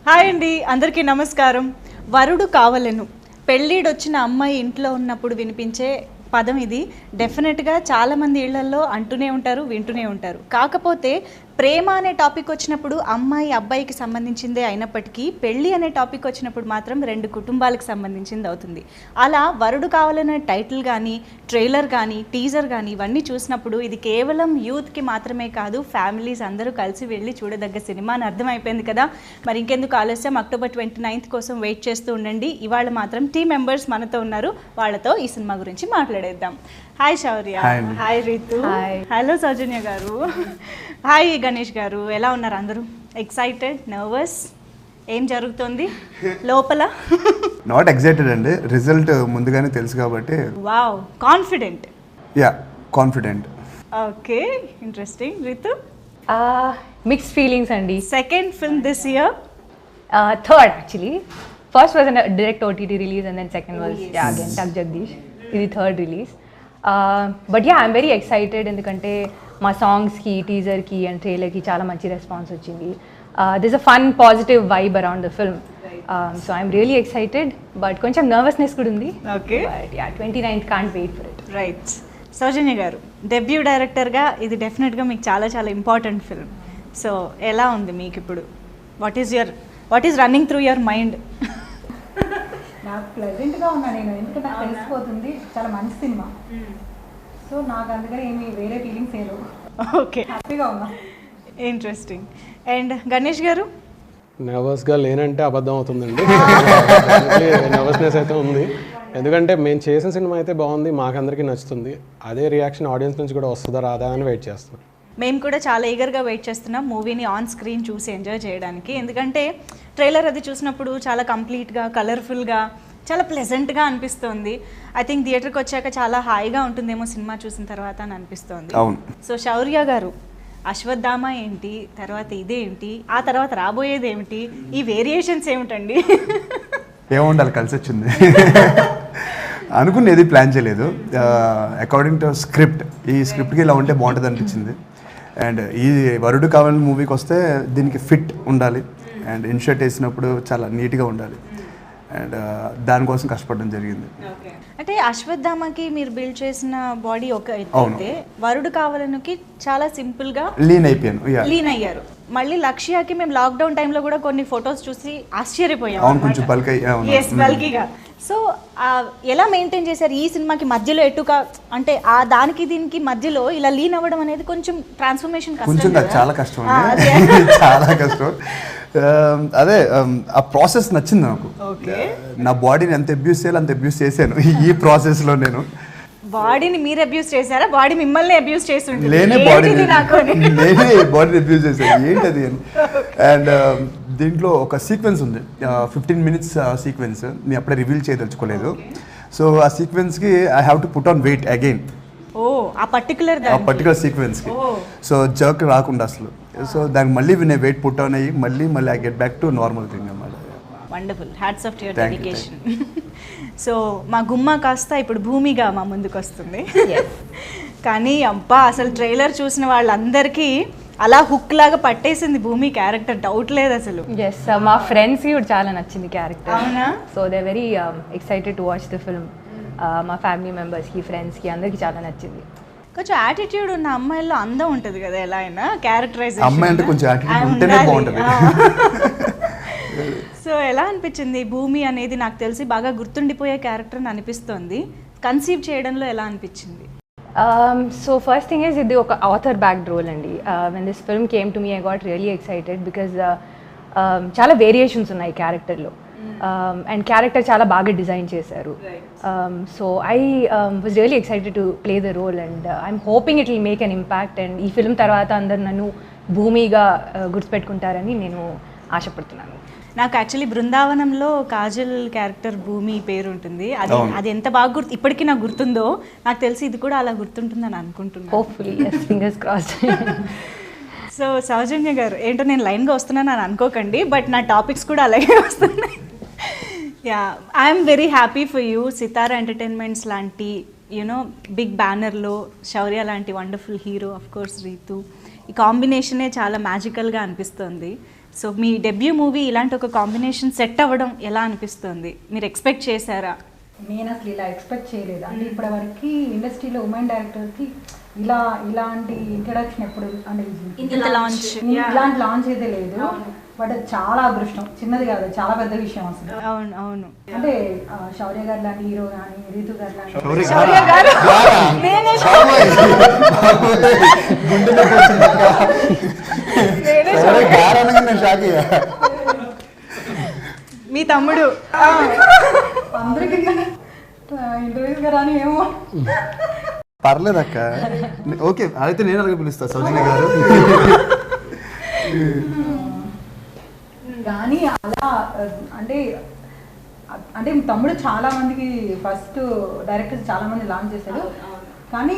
Hi అండి, అందరికీ నమస్కారం. వరుడు కావలెను, పెళ్ళిడొచ్చిన అమ్మాయి ఇంట్లో ఉన్నప్పుడు వినిపించే పదం ఇది. డెఫినెట్గా చాలామంది ఇళ్లల్లో అంటూనే ఉంటారు, వింటూనే ఉంటారు. కాకపోతే ప్రేమ అనే టాపిక్ వచ్చినప్పుడు అమ్మాయి అబ్బాయికి సంబంధించిందే అయినప్పటికీ పెళ్ళి అనే టాపిక్ వచ్చినప్పుడు మాత్రం రెండు కుటుంబాలకు సంబంధించింది అవుతుంది. అలా వరుడు కావాలనే టైటిల్ కానీ, ట్రైలర్ కానీ, టీజర్ కానీ ఇవన్నీ చూసినప్పుడు ఇది కేవలం యూత్కి మాత్రమే కాదు, ఫ్యామిలీస్ అందరూ కలిసి వెళ్ళి చూడదగ్గ సినిమా అని అర్థమైపోయింది కదా. మరి ఇంకెందుకు ఆలస్యం, October 29th కోసం వెయిట్ చేస్తూ ఉండండి. ఇవాళ మాత్రం టీమ్ మెంబర్స్ మనతో ఉన్నారు, వాళ్ళతో ఈ సినిమా గురించి మాట్లాడేద్దాం. హాయ్ శౌర్య. హాయ్ రీతు. హలో సౌజన్య గారు. హాయ్ గణేష్ గారు. ఎలా ఉన్నారు అందరూ? Excited, nervous? ఏం జరుగుతుంది లోపల? నాట్ ఎక్సైటెడ్ అండి, రిజల్ట్ ముందుగానే తెలుసు కాబట్టి. Wow, confident. Ya, confident. Okay, interesting. Ritu? Mixed feelings అండి. Second film this year? Third actually. First was a direct OTT release and then second was again Tak Jagdish. ఇది third release. But yeah, I'm very excited ఎందుకంటే మా సాంగ్స్కి, టీజర్కి and ట్రైలర్కి చాలా మంచి response వచ్చింది. This a fun positive vibe around the film. So I'm really excited, but కొంచెం నర్వస్నెస్ కూడా ఉంది. Okay, but yeah, 29th can't wait for it. Right. Soujanya garu, debut డైరెక్టర్గా ఇది డెఫినెట్గా మీకు చాలా చాలా ఇంపార్టెంట్ ఫిల్మ్. సో ఎలా ఉంది మీకు ఇప్పుడు? What is running through your mind? నాకు ప్లెజెంట్గా ఉన్నా నేను, ఎందుకంటే నాకు తెలిసిపోతుంది చాలా మంచి సినిమా. సో నాకు అందుకని ఏమి వేరే ఫీలింగ్స్ ఏం లేవు. ఓకే, హ్యాపీగా ఉన్నా. ఇంట్రెస్టింగ్. అండ్ గణేష్ గారు? నర్వస్గా లేనంటే అబద్ధం అవుతుందండి. నర్వస్నెస్ అయితే ఉంది, ఎందుకంటే మేము చేసిన సినిమా అయితే బాగుంది, మాకందరికీ నచ్చుతుంది. అదే రియాక్షన్ ఆడియన్స్ నుంచి కూడా వస్తుందా రాదా అని వెయిట్ చేస్తున్నాం. మేము కూడా చాలా ఈగర్గా వెయిట్ చేస్తున్నాం మూవీని ఆన్ స్క్రీన్ చూసి ఎంజాయ్ చేయడానికి. ఎందుకంటే ట్రైలర్ అది చూసినప్పుడు చాలా కంప్లీట్గా, కలర్ఫుల్గా, చాలా ప్లెజెంట్గా అనిపిస్తుంది. ఐ థింక్ థియేటర్కి వచ్చాక చాలా హాయిగా ఉంటుందేమో సినిమా చూసిన తర్వాత అని అనిపిస్తుంది. సో శౌర్య గారు, అశ్వత్థామ ఏంటి, తర్వాత ఇదేంటి, ఆ తర్వాత రాబోయేది ఏమిటి, ఈ వేరియేషన్స్ ఏమిటండి? ఏముండాలి, కలిసి వచ్చింది. అనుకునేది ప్లాన్ చేయలేదు. అకార్డింగ్ టు స్క్రిప్ట్, ఈ స్క్రిప్ట్కి ఇలా ఉంటే బాగుంటుంది అనిపించింది. అండ్ ఈ వరుడు కావాలని మూవీకి వస్తే దీనికి ఫిట్ ఉండాలి అండ్ ఇన్షర్ట్ వేసినప్పుడు చాలా నీట్గా ఉండాలి. అండ్ దానికోసం కష్టపడడం జరిగింది. అంటే అశ్వత్థామకి మీరు బిల్డ్ చేసిన బాడీ ఒక అయితే, వరుడు కావాలనికి చాలా సింపుల్గా లీన్ అయిపోయాను. లీన్ అయ్యారు. మళ్ళీ లక్ష్యాకి మేము లాక్డౌన్ టైంలో కూడా కొన్ని ఫొటోస్ చూసి ఆశ్చర్యపోయాం. అవును, కొంచెం బల్కీగా. సో ఎలా మెయింటైన్ చేశారు ఈ సినిమాకి మధ్యలో? ఎటుగా అంటే ఆ దానికి దీనికి మధ్యలో ఇలా లీన్ అవ్వడం అనేది కొంచెం ట్రాన్స్ఫర్మేషన్ కొంచెం చాలా కష్టం అండి. చాలా కష్టం. అదే ఆ ప్రాసెస్ నచ్చింది నాకు. నా బాడీని ఎంత అబ్యూస్ చేయాలి అంత అబ్యూస్ చేశాను ఈ ప్రాసెస్లో. నేను బాడీని మీరు అబ్యూస్ చేశారా, బాడీ మిమ్మల్ని అబ్యూస్ చేసి? నేనే బాడీని అబ్యూస్ చేశాను, ఏంటది అని. అండ్ దీంట్లో ఒక సీక్వెన్స్ ఉంది, 15 minutes సీక్వెన్స్. నేను అప్పుడే రివీల్ చేయదలుచుకోలేదు. సో ఆ సీక్వెన్స్కి I have to put on weight again. ఆ పర్టికులర్ సీక్వెన్స్కి. సో జర్క్ రాకుండా అసలు. సో దానికి మళ్ళీ నేను వెయిట్ పుట్ ఆన్ అయ్యి మళ్ళీ I get back to normal thing అన్నమాట. Wonderful, hats off to your dedication. So మా గుమ్మ కాస్త ఇప్పుడు భూమిగా మా ముందుకు వస్తుంది. కానీ అబ్బా, అసలు ట్రైలర్ చూసిన వాళ్ళందరికీ అలా హుక్ లాగా పట్టేసింది భూమి క్యారెక్టర్, డౌట్ లేదు అసలు. ఎస్, మా ఫ్రెండ్స్కి కూడా చాలా నచ్చింది క్యారెక్టర్. అవునా? So they very excited to watch the film. మా ఫ్యామిలీ మెంబర్స్కి, ఫ్రెండ్స్కి అందరికీ చాలా నచ్చింది. కొంచెం యాటిట్యూడ్ ఉన్న అమ్మాయిల్లో అందం ఉంటుంది కదా, ఎలా అయినా క్యారెక్టరైజేషన్. అమ్మాయి అంటే కొంచెం యాటిట్యూడ్ ఉంటేనే బాగుంటుంది. సో ఎలా అనిపించింది భూమి అనేది? నాకు తెలిసి బాగా గుర్తుండిపోయే క్యారెక్టర్ అని అనిపిస్తోంది. కన్సీవ్ చేయడంలో ఎలా అనిపించింది? సో ఫస్ట్ థింగ్ ఈజ్, ఇది ఒక ఆథర్ బ్యాక్డ్ రోల్ అండి. When this film came to me I got really excited because చాలా వేరియేషన్స్ ఉన్నాయి క్యారెక్టర్లో. అండ్ క్యారెక్టర్ చాలా బాగా డిజైన్ చేశారు. So I was really excited to play the role and I'm hoping it will make an impact. And ఈ film తర్వాత అందరు నన్ను భూమిగా గుర్తుపెట్టుకుంటారని నేను ఆశపడుతున్నాను. నాకు యాక్చువల్లీ బృందావనంలో కాజల్ క్యారెక్టర్ భూమి పేరు ఉంటుంది. అది ఎంత బాగా ఇప్పటికీ నాకు గుర్తుందో, నాకు తెలిసి ఇది కూడా అలా గుర్తుంటుందని అనుకుంటున్నాను. Hopefully, fingers crossed. సో సౌజన్య గారు, ఏంటో నేను లైన్గా వస్తున్నాను అని అనుకోకండి, బట్ నా టాపిక్స్ కూడా అలాగే వస్తున్నాయి. Ya, I'm very happy for you. Sithara Entertainments లాంటి బిగ్ బ్యానర్లో శౌర్య లాంటి wonderful hero, of course Ritu, ఈ కాంబినేషనే చాలా మ్యాజికల్గా అనిపిస్తుంది. సో మీ డెబ్యూ మూవీ ఇలాంటి ఒక కాంబినేషన్ సెట్ అవ్వడం ఎలా అనిపిస్తుంది? మీరు ఎక్స్పెక్ట్ చేశారా? నేను అసలు ఇలా ఎక్స్పెక్ట్ చేయలేదు. అంటే ఇప్పటివరకు ఇండస్ట్రీలో ఉమెన్ డైరెక్టర్కి ఇలాంటి ఇంట్రడక్షన్ ఎప్పుడు అంటే ఇలాంటి లాంచ్ అయితే లేదు. బట్ చాలా అదృష్టం, చిన్నది కాదు, చాలా పెద్ద విషయం అసలు. అవును అవును. అంటే శౌర్య గారు లాంటి హీరో కానీ, రీతు గారు లాంటి మీ తమ్ముడు అందరికీ ఇంటర్వ్యూస్ గారు అని ఏమో పర్లేదు అక్క, ఓకే అయితే నేను అలాగే పిలుస్తా సౌజన్య గారు. కానీ అలా అంటే తమ్ముడు చాలా మందికి ఫస్ట్ డైరెక్టర్స్ చాలా మంది లాంచ్ చేశాడు, కానీ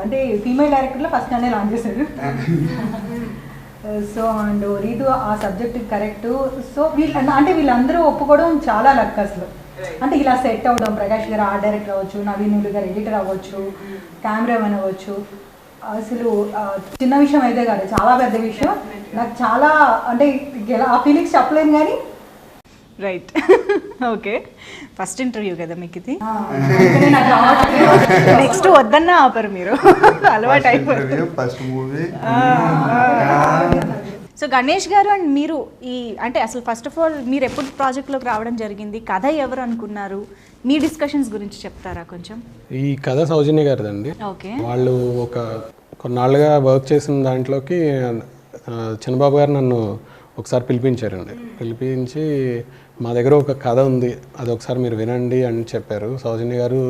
అంటే ఫీమేల్ డైరెక్టర్లో ఫస్ట్ నన్నే లాంచ్ చేశాడు. సో అండ్ రీతు ఆ సబ్జెక్ట్ కరెక్ట్. సో వీళ్ళందరూ ఒప్పుకోవడం చాలా లక్ అసలు. అంటే ఇలా సెట్ అవ్వడం, ప్రకాష్ గారు ఆర్ట్ డైరెక్టర్ అవ్వచ్చు, నవీనులు గారు ఎడిటర్ అవ్వచ్చు, కెమెరామెన్ అవ్వచ్చు, అసలు చిన్న విషయం అయితే కాదు, చాలా పెద్ద విషయం. నాకు చాలా అంటే ఆ ఫీలింగ్స్ చెప్పలేను కానీ. రైట్. ఓకే, ఫస్ట్ ఇంటర్వ్యూ కదా మీకు ఇది. నెక్స్ట్ వద్దన్నా ఆపరు మీరు, అలవాటు అయిపోయింది. First movie. సో గణేష్ గారు అండ్ మీరు అంటే అసలు ఫస్ట్ ఆఫ్ ఆల్ మీరు ఎప్పుడు ప్రాజెక్ట్లోకి రావడం జరిగింది? కథ ఎవరు అనుకున్నారు? మీ డిస్కషన్స్ గురించి చెప్తారా కొంచెం? ఈ కథ సౌజన్య గారిదండి. ఓకే. వాళ్ళు కొన్నాళ్ళుగా వర్క్ చేసిన దాంట్లోకి చిన్నబాబు గారు నన్ను ఒకసారి పిలిపించారండి. పిలిపించి మా దగ్గర ఒక కథ ఉంది, అది ఒకసారి మీరు వినండి అని చెప్పారు. సౌజన్య గారు,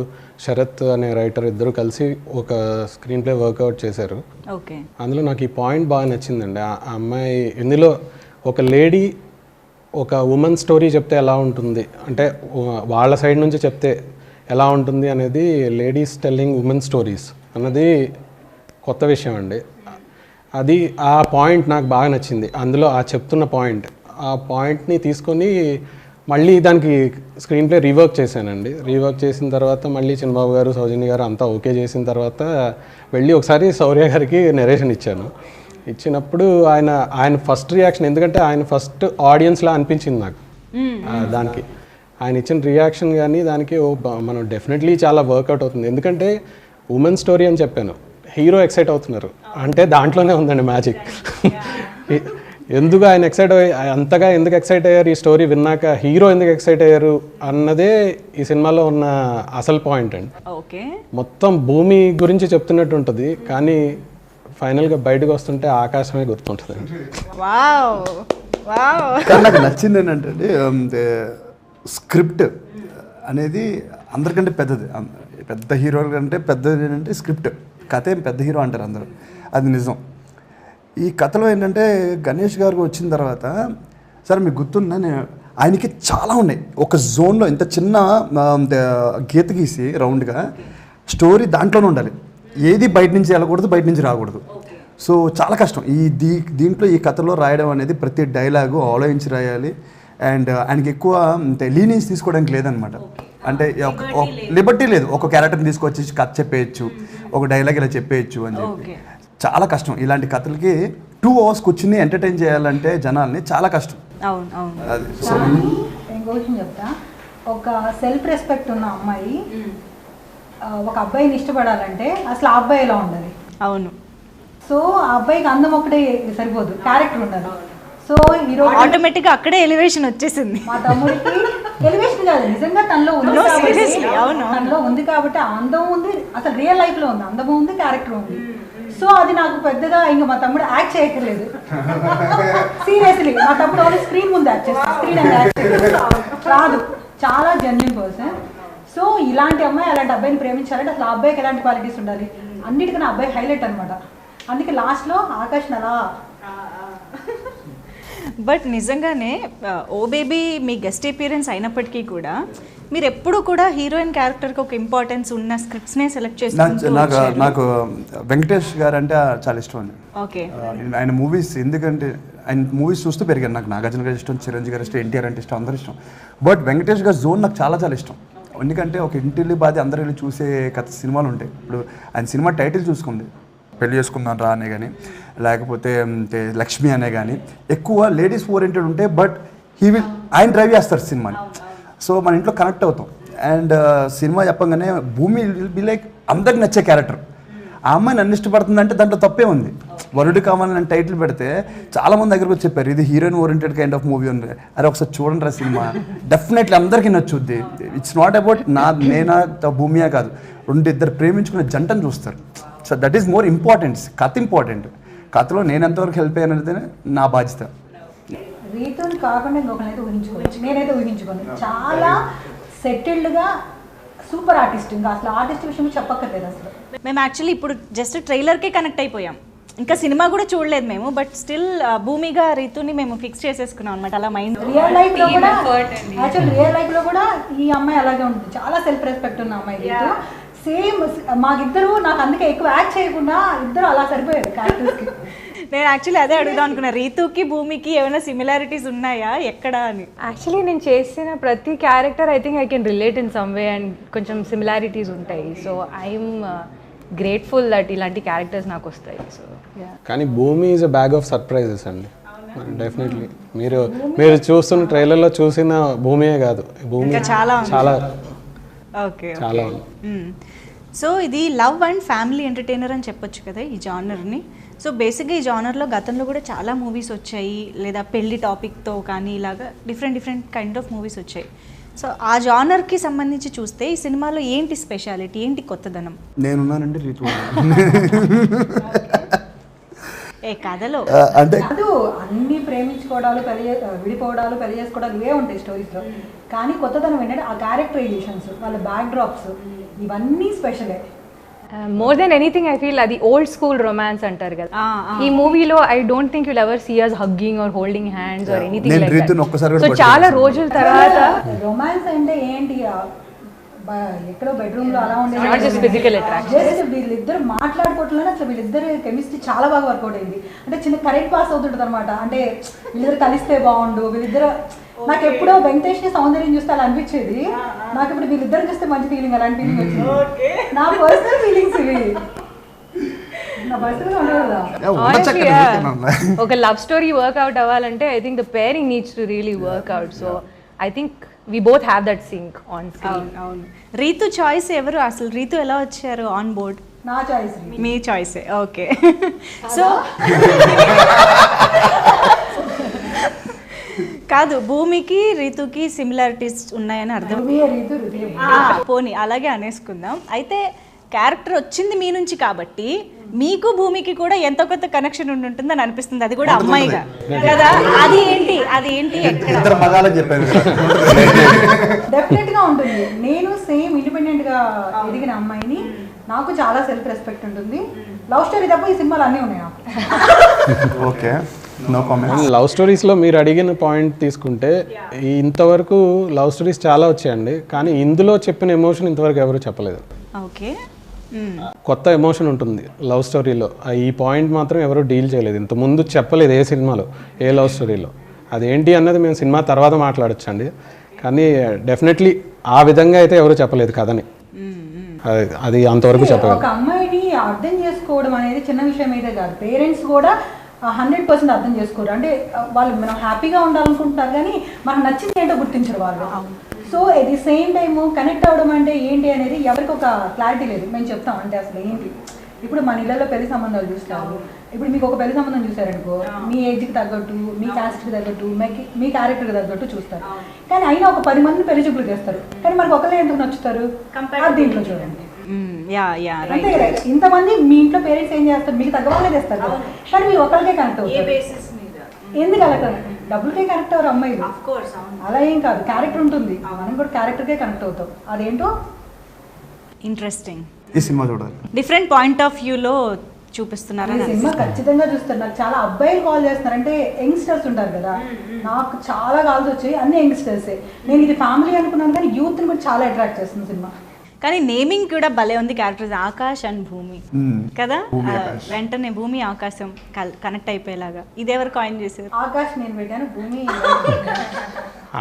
శరత్ అనే రైటర్ ఇద్దరు కలిసి ఒక స్క్రీన్ ప్లే వర్కౌట్ చేశారు. ఓకే. అందులో నాకు ఈ పాయింట్ బాగా నచ్చిందండి. ఆ అమ్మాయి ఇందులో ఒక లేడీ ఒక ఉమెన్ స్టోరీ చెప్తే ఎలా ఉంటుంది, అంటే వాళ్ళ సైడ్ నుంచి చెప్తే ఎలా ఉంటుంది అనేది, లేడీస్ టెల్లింగ్ ఉమెన్ స్టోరీస్ అన్నది కొత్త విషయం అండి. అది ఆ పాయింట్ నాకు బాగా నచ్చింది. అందులో ఆ చెప్తున్న పాయింట్, ఆ పాయింట్ని తీసుకొని మళ్ళీ దానికి స్క్రీన్ ప్లే రీవర్క్ చేశానండి. రీవర్క్ చేసిన తర్వాత మళ్ళీ చిన్నబాబు గారు, సౌజన్య గారు అంతా ఓకే చేసిన తర్వాత వెళ్ళి ఒకసారి శౌర్య గారికి నెరేషన్ ఇచ్చాను. ఇచ్చినప్పుడు ఆయన ఫస్ట్ రియాక్షన్, ఎందుకంటే ఆయన ఫస్ట్ ఆడియన్స్లా అనిపించింది నాకు దానికి. ఆయన ఇచ్చిన రియాక్షన్ కానీ దానికి మనం డెఫినెట్లీ చాలా వర్కౌట్ అవుతుంది. ఎందుకంటే ఉమెన్ స్టోరీ అని చెప్పాను, హీరో ఎక్సైట్ అవుతున్నారు అంటే దాంట్లోనే ఉందండి మ్యాజిక్. ఎందుకు ఆయన అంతగా ఎందుకు ఎక్సైట్ అయ్యారు ఈ స్టోరీ విన్నాక, హీరో ఎందుకు ఎక్సైట్ అయ్యారు అన్నదే ఈ సినిమాలో ఉన్న అసలు పాయింట్ అండి. ఓకే. మొత్తం భూమి గురించి చెప్తున్నట్టు ఉంటుంది, కానీ ఫైనల్గా బయటకు వస్తుంటే ఆకాశమే గుర్తుంటుందండి. Wow wow. నాకు నచ్చింది ఏంటంటే స్క్రిప్ట్ అనేది అందరికంటే పెద్దది. పెద్ద హీరోల కంటే పెద్దది ఏంటంటే స్క్రిప్ట్. కథ ఏం పెద్ద హీరో అంటారు అందరూ, అది నిజం. ఈ కథలో ఏంటంటే గణేష్ గారికి వచ్చిన తర్వాత, సరే మీకు గుర్తున్నా, ఆయనకి చాలా ఉన్నాయి. ఒక జోన్లో ఇంత చిన్న గీత గీసి రౌండ్గా స్టోరీ దాంట్లోనే ఉండాలి, ఏది బయట నుంచి వెళ్ళకూడదు, బయట నుంచి రాకూడదు. సో చాలా కష్టం దీంట్లో ఈ కథలో రాయడం అనేది. ప్రతి డైలాగు ఆలోచించి రాయాలి. అండ్ ఆయనకి ఎక్కువ లీనియన్స్ తీసుకోవడానికి లేదనమాట. అంటే లిబర్టీ లేదు, ఒక క్యారెక్టర్ని తీసుకొచ్చి కథ చెప్పేయచ్చు, ఒక డైలాగ్ ఇలా చెప్పేయచ్చు అని చెప్పి. చాలా కష్టం ఇలాంటి కథలకి. 2 hours కూర్చుని ఎంటర్టైన్ చేయాలంటే జనాల్ని చాలా కష్టం. అవును అవును. ఇంకో విషయం చెప్తా, ఒక సెల్ఫ్ రెస్పెక్ట్ ఉన్న అమ్మాయి ఒక అబ్బాయిని ఇష్టపడాలంటే అసలు ఆ అబ్బాయి ఎలా ఉండాలి? అవును. సో ఆ అబ్బాయికి అందం ఒకటే సరిపోదు, క్యారెక్టర్ ఉండాలి. సో ఈరోజు ఆటోమేటిక్గా అక్కడే ఎలివేషన్ వచ్చేసింది. మా తమ్ముడికి ఎలివేషన్ కాదు, నిజంగా తనలో ఉంది, తనలో ఉంది కాబట్టి ఆ అందం ఉంది, అసలు రియల్ లైఫ్ లో ఉంది, అందం ఉంది, క్యారెక్టర్ ఉంది. సో అది నాకు పెద్దగా ఇంకా మా తమ్ముడు యాక్ట్ చేయక్కర్లేదు. సీరియస్లీ మా తమ్ముడు ఓన్లీ స్క్రీన్ ముందు యాక్ట్ చేస్తాడు, స్క్రీన్ అండ్ యాక్ట్ రాదు. చాలా జెన్యున్ పర్సన్. సో ఇలాంటి అమ్మాయి అలాంటి అబ్బాయిని ప్రేమించాలంటే అసలు ఆ అబ్బాయికి ఎలాంటి క్వాలిటీస్ ఉండాలి, అన్నిటికన్నా అబ్బాయి హైలైట్ అనమాట. అందుకే లాస్ట్లో ఆకాష్ అలా. బట్ నిజంగానే ఓ బేబీ మీ గెస్ట్ అపియరెన్స్ అయినప్పటికీ కూడా మీరు ఎప్పుడు కూడా హీరోయిన్ క్యారెక్టర్కి ఒక ఇంపార్టెన్స్ ఉన్న స్క్రిప్ట్స్నే సెలెక్ట్ చేస్తారు. నాకు వెంకటేష్ గారు అంటే చాలా ఇష్టం అండి. ఓకే. ఆయన మూవీస్, ఎందుకంటే ఆయన మూవీస్ చూస్తూ పెరిగాను. నాకు నాగార్జున గారు ఇష్టం, చిరంజీవి గారు ఇష్టం, ఎన్టీఆర్ అంటే ఇష్టం, అందరూ ఇష్టం. బట్ వెంకటేష్ గారి జోన్ నాకు చాలా చాలా ఇష్టం. ఎందుకంటే ఒక ఇంటిల్లి బాధి అందరూ వెళ్ళి చూసే కథ సినిమాలు ఉంటాయి. ఇప్పుడు ఆయన సినిమా టైటిల్ చూసుకుంది, పెళ్లి చేసుకుందాం రా అనే కానీ, లేకపోతే లక్ష్మి అనే కానీ ఎక్కువ లేడీస్ ఓరియంటెడ్ ఉంటే, బట్ ఆయన డ్రైవ్ చేస్తారు సినిమాని. సో మన ఇంట్లో కనెక్ట్ అవుతాం. అండ్ సినిమా చెప్పగానే భూమి విల్ బి లైక్ అందరికి నచ్చే క్యారెక్టర్. ఆ అమ్మాయి నన్ను ఇష్టపడుతుందంటే దాంట్లో తప్పే ఉంది. వరుడు కావాలని టైటిల్ పెడితే చాలామంది దగ్గరకు వచ్చి చెప్పారు ఇది heroine oriented kind of movie ఉంది. అరే ఒకసారి చూడండి రా సినిమా, డెఫినెట్లీ అందరికీ నచ్చుద్ది. ఇట్స్ నాట్ అబౌట్ నేనా భూమియా కాదు, ఇద్దరు ప్రేమించుకునే జంటను చూస్తారు. So that is more important. కథ ఇంపార్టెంట్. కథలో నేను ఎంతవరకు హెల్ప్ అయ్యానైతే నా బాధ్యత. రీతుని కాకుండా ఇంకొకనైతే ఊహించుకోవచ్చు, నేనైతే ఊహించుకోను. చాలా సెటిల్డ్గా సూపర్ ఆర్టిస్ట్, ఇంకా అసలు ఆర్టిస్ట్ విషయం చెప్పక్కర్లేదు అసలు. మేము యాక్చువల్లీ ఇప్పుడు జస్ట్ ట్రైలర్కే కనెక్ట్ అయిపోయాం, ఇంకా సినిమా కూడా చూడలేదు మేము. బట్ స్టిల్ భూమిగా రీతుని మేము ఫిక్స్ చేసేసుకున్నాం అనమాట, అలా మైండ్. రియల్ లైఫ్లో కూడా యాక్చువల్ రియల్ లైఫ్లో కూడా ఈ అమ్మాయి అలాగే ఉంటుంది, చాలా సెల్ఫ్ రెస్పెక్ట్ ఉన్న అమ్మాయి రీతు. సేమ్ మాకిద్దరు, నాకు అందుకే ఎక్కువ యాక్ట్ చేయకుండా ఇద్దరు అలా సరిపోయారు క్యారెక్టర్స్కి. నేను యాక్చువల్లీ అదే అడుగుదాం అనుకున్నా, రీతుకి భూమికి ఏమైనా సిమిలారిటీస్ ఉన్నాయా ఎక్కడ అని. యాక్చువల్లీ నేను చేసిన ప్రతి character I think I can relate in some way and కొంచెం సిమిలారిటీస్ ఉంటాయి. సో ఐఎమ్ గ్రేట్ఫుల్ దట్ ఇలాంటి క్యారెక్టర్స్ నాకు వస్తాయి. సో కానీ భూమి is a bag of surprises అండి. డెఫినెట్లీ మీరు చూస్తున్న ట్రైలర్లో చూసిన భూమియే కాదు, భూమి చాలా చాలా ఓకే చాలా ఉంది. సో ఇది లవ్ అండ్ ఫ్యామిలీ ఎంటర్టైనర్ అని చెప్పొచ్చు కదా ఈ జానర్ని. సో బేసిక్గా ఈ జానర్లో గతంలో కూడా చాలా మూవీస్ వచ్చాయి, లేదా పెళ్లి టాపిక్తో కానీ ఇలాగా డిఫరెంట్ కైండ్ ఆఫ్ మూవీస్ వచ్చాయి. సో ఆ జానర్కి సంబంధించి చూస్తే ఈ సినిమాలో ఏంటి స్పెషాలిటీ, ఏంటి కొత్తదనం? నేనున్నానండి రీతు ఏ కథలో అంటే కాదు, అన్ని ప్రేమించుకోవడాలు, విడిపోవడాలు, పెళ్లి చేసుకోవడాలు ఇవే ఉంటాయి స్టోరీస్లో. కానీ కొత్తదనం ఏంటంటే ఆ క్యారెక్టరైజేషన్స్, వాళ్ళ బ్యాక్ డ్రాప్స్, ఇవన్నీ స్పెషలే. More than anything I feel అది ఓల్డ్ స్కూల్ రొమాన్స్ అంటారు కదా. ఈ మూవీలో I don't think you'll ever see us hugging or holding hands or anything like that. So చాలా రోజుల తర్వాత రొమాన్స్ అంటే ఏంటి, ఎక్కడో బెడ్రూమ్ లో అలా ఉండేది, not just physical attraction. Just వీళ్ళిద్దరు మాట్లాడుకోవట్లేదు, అసలు వీళ్ళిద్దరు కెమిస్ట్రీ చాలా బాగా వర్కౌట్ అయింది. అంటే చిన్న కరెక్ట్ పాస్ అవుతుంటుంది అనమాట. అంటే వీళ్ళిద్దరు కలిస్తే బాగుండు, వీళ్ళిద్దరు నాకు ఎప్పుడో వెంకటేష్ ని సౌందర్యం చూస్తే అలా అనిపించేది, నాకు ఇప్పుడు వీళ్ళిద్దరు చూస్తే మంచి ఫీలింగ్, అలాంటి ఫీలింగ్ వచ్చింది. నా పర్సనల్ ఫీలింగ్స్ ఇవి, నా పర్సనల్ గా ఉండదు కదా. ఒక లవ్ స్టోరీ వర్క్అవుట్ అవ్వాలంటే I think the pairing needs to really work out. So I think we both have that sync on screen. అవును. రీతు చాయిస్ ఎవరు అసలు? రీతు ఎలా వచ్చారు ఆన్ బోర్డ్? నా చాయిస్, మీ చాయిసే. ఓకే. సో కాదు, భూమికి రీతుకి సిమిలారిటీస్ ఉన్నాయని అర్థం. పోనీ అలాగే అనేసుకుందాం. అయితే క్యారెక్టర్ వచ్చింది మీ నుంచి కాబట్టి మీకు భూమికి కూడా ఎంతో కొంత కనెక్షన్ ఉంటుందని అనిపిస్తుంది, అది కూడా అమ్మాయిగా కదా. అది ఏంటి ఇద్దరు మగాలని చెప్పారు. డెఫినెట్ గా ఉంటుంది. నేను సేమ్ ఇండిపెండెంట్ గా ఎదిగిన అమ్మాయిని, నాకు చాలా సెల్ఫ్ రెస్పెక్ట్ ఉంటుంది. లవ్ స్టోరీ తప్ప ఈ సినిమాలు అన్నీ ఉన్నాయి నాకు. Okay, no comments. లవ్ స్టోరీస్లో మీరు అడిగిన పాయింట్ తీసుకుంటే ఇంతవరకు లవ్ స్టోరీస్ చాలా వచ్చాయండి, కానీ ఇందులో చెప్పిన ఎమోషన్ ఇంతవరకు ఎవరు చెప్పలేదు. ఓకే, కొత్త ఎమోషన్ ఉంటుంది లవ్ స్టోరీలో. ఈ పాయింట్ మాత్రం ఎవరు డీల్ చేయలేదు, ఇంతకుముందు చెప్పలేదు ఏ సినిమాలో, ఏ లవ్ స్టోరీలో. అదేంటి అన్నది మేము సినిమా తర్వాత మాట్లాడొచ్చండి, కానీ డెఫినెట్లీ ఆ విధంగా అయితే ఎవరు చెప్పలేదు కథని. అది అంతవరకు చెప్పలేదు. ఒక అమ్మాయిని అర్థం చేసుకోవడం అనేది చిన్న విషయం అయితే కాదు. పేరెంట్స్ కూడా 100% అర్థం చేసుకోరు. అంటే వాళ్ళు మనం హ్యాపీగా ఉండాలనుకుంటున్నారు, కానీ మనకు నచ్చింది ఏంటో గుర్తించరు వాళ్ళు. So at the same time connect అవ్వడం అంటే ఏంటి అనేది ఎవరికి ఒక క్లారిటీ లేదు. మేము చెప్తాం అంటే అసలు ఏంటి. ఇప్పుడు మన ఇళ్ళలో పెళ్లి సంబంధాలు చూస్తారు. ఇప్పుడు మీకు ఒక పెళ్లి సంబంధం చూసారనుకో, మీ ఏజ్కి తగ్గట్టు, మీ కాస్ట్కి తగ్గట్టు, మీ క్యారెక్టర్కి తగ్గట్టు చూస్తారు. కానీ అయినా ఒక 10 మందిని పెళ్లి చూపులు చేస్తారు, కానీ మనకు ఒకళ్ళే ఎందుకు నచ్చుతారు దీంట్లో చూడండి. అంతే కదా, ఇంతమంది మీ ఇంట్లో పేరెంట్స్ ఏం చేస్తారు, మీకు తగ్గ వాళ్ళే చేస్తారు కదా, కానీ మీరు ఒకరికే కనెక్ట్ అవుతారు. ఎందుకు అలా డబ్బులకే కనెక్ట్ అవ్వరు అమ్మాయిలు, అలా ఏం కాదు. క్యారెక్టర్ ఉంటుంది, మనం కూడా క్యారెక్టర్కే కనెక్ట్ అవుతాం. అదేంటో ఇంట్రెస్టింగ్. ఈ సినిమా చూడాలి, డిఫరెంట్ పాయింట్ ఆఫ్ వ్యూలో చూపిస్తున్నారు. సినిమా ఖచ్చితంగా చూస్తారు. నాకు చాలా అబ్బాయిలు కాల్ చేస్తున్నారు, అంటే యంగ్స్టర్స్ ఉంటారు కదా, నాకు చాలా కాల్స్ వచ్చాయి, అన్ని యంగ్స్టర్సే. నేను ఇది ఫ్యామిలీ అనుకున్నాను, కానీ యూత్ని కూడా చాలా అట్రాక్ట్ చేస్తుంది సినిమా. కానీ నేమింగ్ కూడా భలే ఉంది, క్యారెక్టర్స్ ఆకాష్ అండ్ భూమి కదా. వెంటనే భూమి ఆకాశం కనెక్ట్ అయిపోయేలాగా. ఇది ఎవరు కాయిన్ చేశారు? ఆకాష్ నేను పెట్టాను, భూమి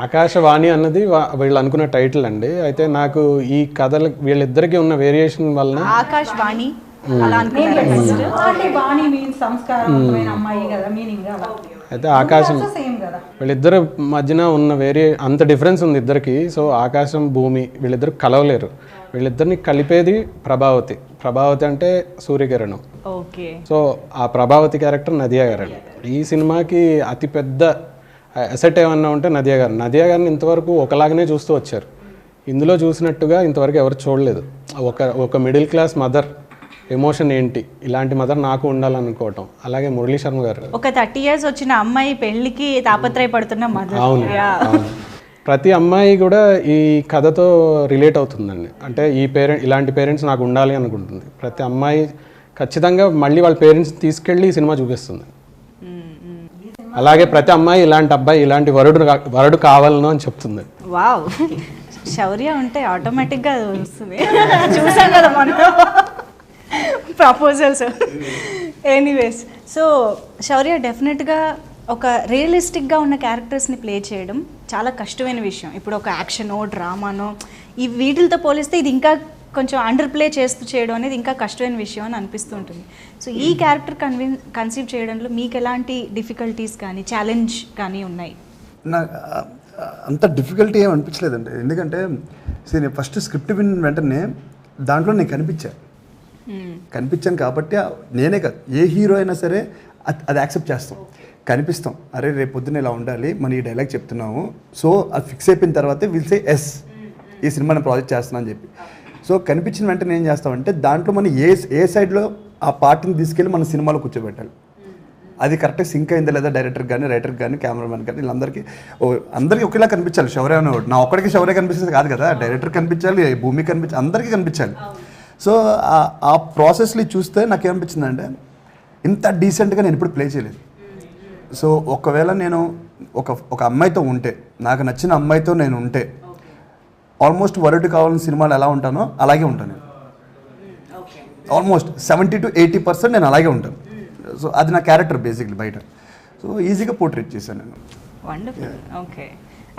ఆకాశవాణి అన్నది వీళ్ళు అనుకున్న టైటిల్ అండి. అయితే నాకు ఈ కథలు వీళ్ళిద్దరికి ఉన్న వేరియేషన్ వలన ఆకాశ్ వాణి అలా అనుకున్నారా first? అంటే బాణి మీన్స్ సంస్కారవంతమైన అమ్మాయి కదా, మీనింగ్ అలా. అయితే ఆకాశం సేమ్ కదా. వీళ్ళిద్దరు మధ్యన ఉన్న అంత డిఫరెన్స్ ఉంది ఇద్దరికి. సో ఆకాశం భూమి వీళ్ళిద్దరు కలవలేరు. వీళ్ళిద్దరిని కలిపేది ప్రభావతి అంటే సూర్యకిరణం. ఓకే. సో ఆ ప్రభావతి క్యారెక్టర్ నదియా గారు. ఈ సినిమాకి అతిపెద్ద అసెట్ ఏమన్నా ఉంటే నదియా గారిని ఇంతవరకు ఒకలాగానే చూస్తూ వచ్చారు. ఇందులో చూసినట్టుగా ఇంతవరకు ఎవరు చూడలేదు. ఒక మిడిల్ క్లాస్ మదర్ ఎమోషన్ ఏంటి, ఇలాంటి మదర్ నాకు ఉండాలనుకోవటం. అలాగే మురళీ శర్మ గారు ఒక 30 years వచ్చిన అమ్మాయి పెళ్లికి తాపత్రయపడుతున్న మదర్. అవును. ప్రతి అమ్మాయి కూడా ఈ కథతో రిలేట్ అవుతుందండి. అంటే ఇలాంటి పేరెంట్స్ నాకు ఉండాలి అనుకుంటుంది. ప్రతి అమ్మాయి ఖచ్చితంగా మళ్ళీ వాళ్ళ పేరెంట్స్ తీసుకెళ్ళి ఈ సినిమా చూపిస్తుంది. అలాగే ప్రతి అమ్మాయి ఇలాంటి అబ్బాయి, ఇలాంటి వరుడు కావాలను అని చెప్తుంది. వావ్, శౌర్య ఉంటే ఆటోమేటిక్గా వస్తుంది. చూసాం కదా మనం ప్రపోజల్స్. ఎనీవేస్, సో శౌర్య డెఫినెట్గా ఒక రియలిస్టిక్గా ఉన్న క్యారెక్టర్స్ని ప్లే చేయడం చాలా కష్టమైన విషయం. ఇప్పుడు ఒక యాక్షనో డ్రామానో ఈ వీటితో పోలిస్తే ఇది ఇంకా కొంచెం అండర్ ప్లే చేస్తూ చేయడం అనేది ఇంకా కష్టమైన విషయం అని అనిపిస్తూ ఉంటుంది. సో ఈ క్యారెక్టర్ కన్సీవ్ చేయడంలో మీకు ఎలాంటి డిఫికల్టీస్ కానీ ఛాలెంజ్ కానీ ఉన్నాయి? నాకు అంత డిఫికల్టీ ఏం అనిపించలేదండి. ఎందుకంటే నేను ఫస్ట్ స్క్రిప్ట్ విన్న వెంటనే దాంట్లో నేను కనిపించాను కాబట్టి నేనే కాదు, ఏ హీరో అయినా సరే అది యాక్సెప్ట్ చేస్తాం, కనిపిస్తాం. అరే రేపు పొద్దున్న ఇలా ఉండాలి, మనం ఈ డైలాగ్ చెప్తున్నాము, సో అది ఫిక్స్ అయిపోయిన తర్వాతే విల్ సే ఎస్, ఈ సినిమాని ప్రాజెక్ట్ చేస్తున్నా అని చెప్పి. సో కనిపించిన వెంటనే ఏం చేస్తామంటే దాంట్లో మనం ఏ సైడ్లో ఆ పార్ట్ని తీసుకెళ్ళి మన సినిమాలో కూర్చోబెట్టాలి. అది కరెక్ట్గా సింక్ అయిందా లేదా డైరెక్టర్కి కానీ రైటర్కి కానీ కెమెరామెన్ కానీ వీళ్ళందరికీ ఒకేలా కనిపించాలి. శౌర్య అనేవాడు నా ఒక్కడికి శౌర్య కనిపిస్తుంది కాదు కదా, డైరెక్టర్ కనిపించాలి, భూమి కనిపించాలి, అందరికీ కనిపించాలి. సో ఆ ప్రాసెస్లో చూస్తే నాకేమనిపించిందంటే ఇంత డీసెంట్గా నేను ఇప్పుడు ప్లే చేయలేదు. సో ఒకవేళ నేను ఒక అమ్మాయితో ఉంటే, నాకు నచ్చిన అమ్మాయితో నేను ఉంటే ఆల్మోస్ట్ వరుడు కావాలని సినిమాలు ఎలా ఉంటానో అలాగే ఉంటాను నేను. ఆల్మోస్ట్ 70 to 80% నేను అలాగే ఉంటాను. సో అది నా క్యారెక్టర్ బేసిక్లీ బయట. సో ఈజీగా పోర్ట్రేట్ చేశాను నేను. Wonderful. Okay,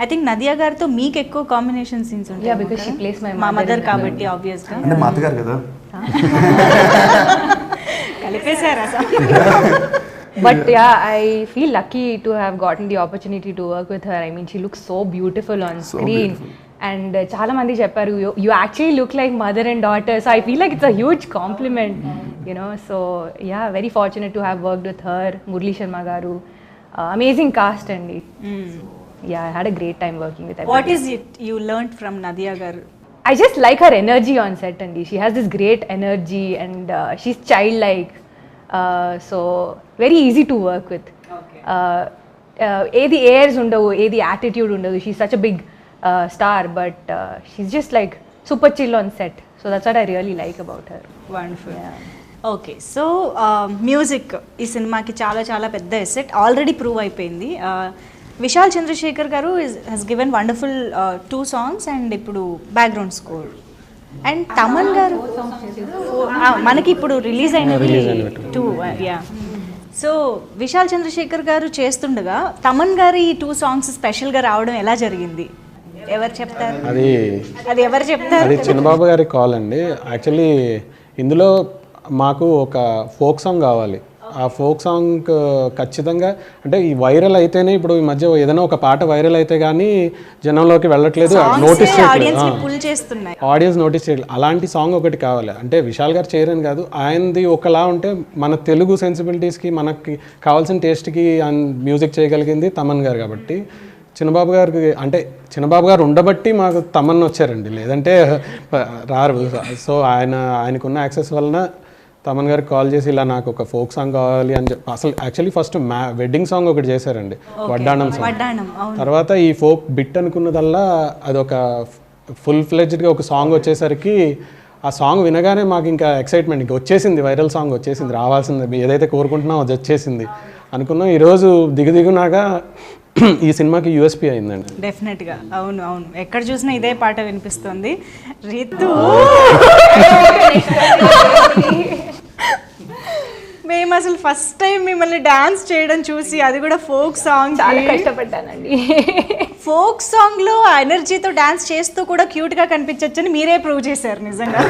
I think Nadiya గారితో మీకు ఎక్కువ కాంబినేషన్ సీన్స్ ఉంటాయి. Yeah, because she plays మా మదర్ కాబట్టి ఆబ్వియస్గా. అంటే మా అత్తగారు కదా. కలిపేశారా? But yeah, I feel lucky to have gotten the opportunity to work with her. I mean, she looks so beautiful on screen. And చాలా మంది చెప్పారు you actually look like mother and daughter. So I feel like it's a huge compliment, you know. So yeah, very fortunate to have worked with her, Murali Sharma garu. Amazing cast and yeah, I had a great time working with her. What is it you learned from Nadiya garu? I just like her energy on set, and she has this great energy, and she's childlike, so very easy to work with. Okay. Edi airs undavu, edi attitude undavu. She's such a big star, but she's just like super chill on set. So that's what I really like about her. Wonderful. Okay, so music ఈ సినిమాకి చాలా చాలా పెద్ద asset, already prove అయిపోయింది. విశాల్ చంద్రశేఖర్ గారు has given wonderful 2 songs and ఇప్పుడు background score. And Thaman గారు మనకి ఇప్పుడు రిలీజ్ అయినవి 2. సో విశాల్ చంద్రశేఖర్ గారు చేస్తుండగా తమన్ గారి ఈ 2 songs స్పెషల్గా రావడం ఎలా జరిగింది? ఎవరు చెప్తారు? అది ఎవరు చెప్తారు? అది చిన్నబాబు గారి కాల్ అండి. యాక్చువల్లీ ఇందులో మాకు ఒక ఫోక్ సాంగ్ కావాలి. ఆ ఫోక్ సాంగ్ ఖచ్చితంగా అంటే ఈ వైరల్ అయితేనే, ఇప్పుడు ఈ మధ్య ఏదైనా ఒక పాట వైరల్ అయితే కానీ జనంలోకి వెళ్ళట్లేదు, నోటీస్ చేయట్లేదు, ఆడియన్స్ నోటీస్ చేయట్లేదు. అలాంటి సాంగ్ ఒకటి కావాలి. అంటే విశాల్ గారు చేయరని కాదు, ఆయనది ఒకలా ఉంటే మన తెలుగు సెన్సిబిలిటీస్కి మనకి కావాల్సిన టేస్ట్కి మ్యూజిక్ చేయగలిగింది తమన్ గారు. కాబట్టి చిన్నబాబు గారికి అంటే చిన్నబాబు గారు ఉండబట్టి మాకు తమన్ వచ్చారండి, లేదంటే రారు. సో ఆయనకున్న యాక్సెస్ వలన తమన్ గారికి కాల్ చేసి ఇలా నాకు ఒక ఫోక్ సాంగ్ కావాలి అని చెప్పి, అసలు యాక్చువల్లీ ఫస్ట్ వెడ్డింగ్ సాంగ్ ఒకటి చేశారండి, వడ్డాణం సాంగ్. తర్వాత ఈ ఫోక్ బిట్ అనుకున్నదల్లా అదొక ఫుల్ ఫ్లెడ్జ్డ్గా ఒక సాంగ్ వచ్చేసరికి ఆ సాంగ్ వినగానే మాకు ఇంకా ఎక్సైట్మెంట్ ఇంకా వచ్చేసింది, వైరల్ సాంగ్ వచ్చేసింది, రావాల్సింది, ఏదైతే కోరుకుంటున్నామో అది వచ్చేసింది అనుకున్నాం. ఈరోజు దిగునాగా ఈ సినిమాకి యూఎస్పీ అయిందండి. డెఫినెట్గా. అవును అవును, ఎక్కడ చూసినా ఇదే పాట వినిపిస్తుంది. రితు మేము అసలు ఫస్ట్ టైం మిమ్మల్ని డాన్స్ చేయడం చూసి, అది కూడా ఫోక్ సాంగ్, చాలా కష్టపడ్డానండి. ఫోక్ సాంగ్ లో ఆ ఎనర్జీతో డాన్స్ చేస్తూ కూడా క్యూట్ గా కనిపించొచ్చని మీరే ప్రూవ్ చేశారు నిజంగా.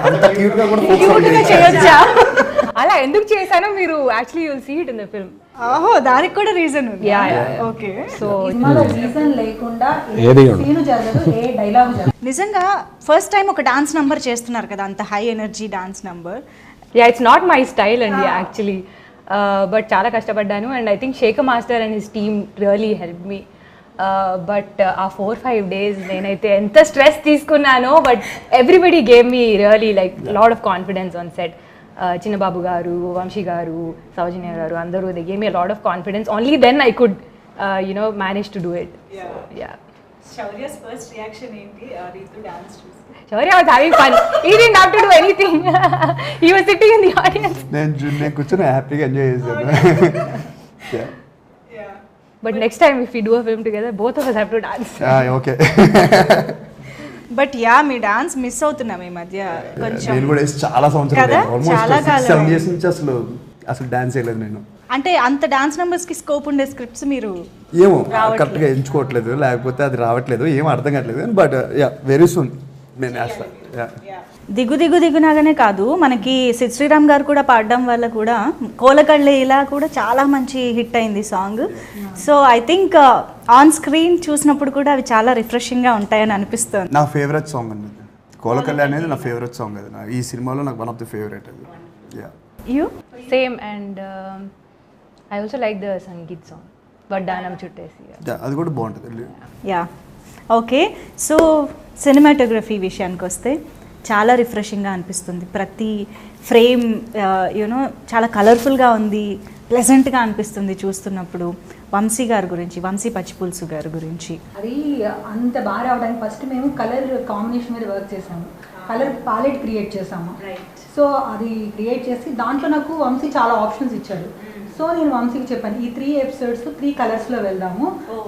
అంత cute గా కూడా folk song Cute గా చేయొచ్చా? చేయొచ్చా? అలా ఎందుకు చేశానో మీరు actually you'll see it in the film. ఓహో, దానికి కూడా రీజన్ ఉంది. Yeah, yeah. ఓకే. సో సినిమాలో రీజన్ లేకుండా ఏది సీన్ జరగదు, ఏ డైలాగ్ జరగదు. నిజంగా ఫస్ట్ టైం ఒక డాన్స్ నంబర్ చేస్తున్నారు కదా, అంత high energy dance number. It's not my style అండి యాక్చువల్లీ, బట్ చాలా కష్టపడ్డాను and I think Shekhar master and his team really help me. But ఆ 4-5 days నేనైతే ఎంత stress తీసుకున్నానో, but everybody gave me really like lot of confidence on set. Chinnababu garu, Vamsi garu, Soujanya garu అందరూ they gave me lot of confidence. Only then I could manage to do it. Shaurya's first reaction ఏంటి Ritu dance చూసి? Shaurya was having fun. He didn't have to do anything. He was sitting in the audience. నేను కూర్చొని హ్యాపీగా enjoy చేశాను. But next time if we do a film together, both of us have to dance. Okay. But me dance miss అవుతున్నాం ఈ మధ్య కొంచెం. నేను కూడా వేసి చాలా సంవత్సరాలు, కదా? చాలా ఆల్మోస్ట్ కాలం 6-7 years నుంచి అసలు డాన్స్ చేయలేదు నేను. అంటే అంత డాన్స్ నంబర్స్ కి స్కోప్ ఉండే స్క్రిప్ట్స్ మీరు ఏమో కరెక్ట్గా ఎంచుకోవట్లేదు, లేకపోతే అది రావట్లేదు, ఏం అర్థం కావట్లేదు. బట్ వెరీ సూన్ నేను వేస్తాను. దిగు దిగు దిగునాగానే కాదు, మనకి సిద్ శ్రీరామ్ గారు కూడా పాడడం వల్ల కూడా కోలకళ్ళే ఇలా కూడా చాలా మంచి హిట్ అయింది song. So I think on screen చూసినప్పుడు కూడా అవి చాలా రిఫ్రెషింగ్గా ఉంటాయని అనిపిస్తుంది. నా ఫేవరెట్ సాంగ్ అండి కోలకల్లి అనేది, నా ఫేవరెట్ సాంగ్ అది. ఈ సినిమాలో నాకు వన్ ఆఫ్ ది ఫేవరెట్ అది. You Same, and I also like the Sangeet song, Vaddanam Chuttesi. అది కూడా బాగుంటుంది. Yeah okay. సో సినిమాటోగ్రఫీ విషయానికి వస్తే చాలా రిఫ్రెషింగ్గా అనిపిస్తుంది. ప్రతి ఫ్రేమ్ యూనో చాలా కలర్ఫుల్గా ఉంది, ప్లెజెంట్గా అనిపిస్తుంది చూస్తున్నప్పుడు. వంశీ గారి గురించి, వంశీ పచ్చిపులుసు గారి గురించి అది అంత బాగా రావడానికి ఫస్ట్ మేము కలర్ కాంబినేషన్ మీద వర్క్ చేసాము, కలర్ ప్యాలెట్ క్రియేట్ చేసాము. సో అది క్రియేట్ చేసి దాంట్లో నాకు వంశీ చాలా ఆప్షన్స్ ఇచ్చాడు. సో నేను వంశీకి చెప్పాను, ఈ 3 episodes 3 కలర్స్లో వెళ్దాము,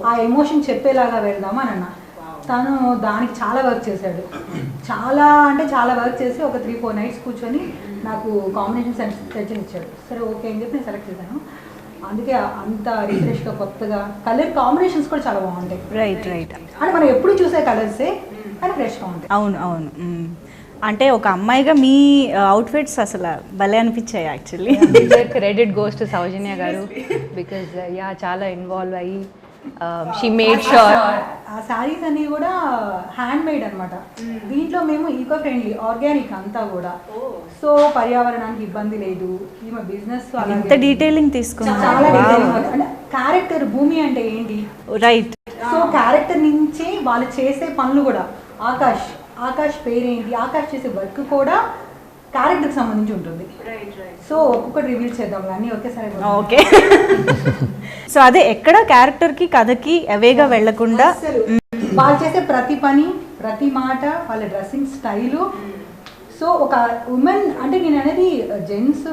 ఆ ఎమోషన్ చెప్పేలాగా వెళ్దాము అని అన్నా. తను దానికి చాలా వర్క్ చేశాడు, చాలా అంటే చాలా వర్క్ చేసి ఒక 3-4 nights కూర్చొని నాకు కాంబినేషన్ సజెషన్ ఇచ్చాడు. సరే ఓకే అని చెప్పి నేను సెలెక్ట్ చేశాను. అందుకే అంత రిఫ్రెష్గా కొత్తగా కలర్ కాంబినేషన్స్ కూడా చాలా బాగుంటాయి. రైట్ అంటే మనం ఎప్పుడు చూసే కలర్సే కానీ ఫ్రెష్గా ఉంటాయి. అవును. అంటే ఒక అమ్మాయిగా మీ అవుట్ఫిట్స్ అసలు భలే అనిపించాయి actually. Credit goes to Saujanya garu because చాలా ఇన్వాల్వ్ అయ్యి షీ మేడ్ షూర్. ఆ శారీస్ అన్ని కూడా హ్యాండ్ మేడ్ అనమాట. దీంట్లో మేము ఈకో ఫ్రెండ్లీ, ఆర్గానిక్ అంతా కూడా. సో పర్యావరణానికి ఇబ్బంది లేదు. ఈమె బిజినెస్ ఎంత డీటెయిలింగ్ చాలా తీసుకున్నాను. detailing ఉంది. అంటే క్యారెక్టర్ భూమి అంటే ఏంటి, రైట్. సో క్యారెక్టర్ నుంచి వాళ్ళు చేసే పనులు కూడా, ఆకాష్ పేరేంటి, ఆకాష్ చేసే వర్క్ కూడా క్యారెక్టర్కి సంబంధించి ఉంటుంది. సో ఒక్కొక్కటి రివీల్ చేద్దాం అన్నీ ఒకేసారి. ఓకే. సో అదే ఎక్కడ క్యారెక్టర్కి కథకి అవేగా వెళ్లకుండా అసలు వాళ్ళు చేసే ప్రతి పని, ప్రతి మాట, వాళ్ళ డ్రెస్సింగ్ స్టైలు. సో ఒక ఉమెన్ అంటే నేను అనేది జెంట్స్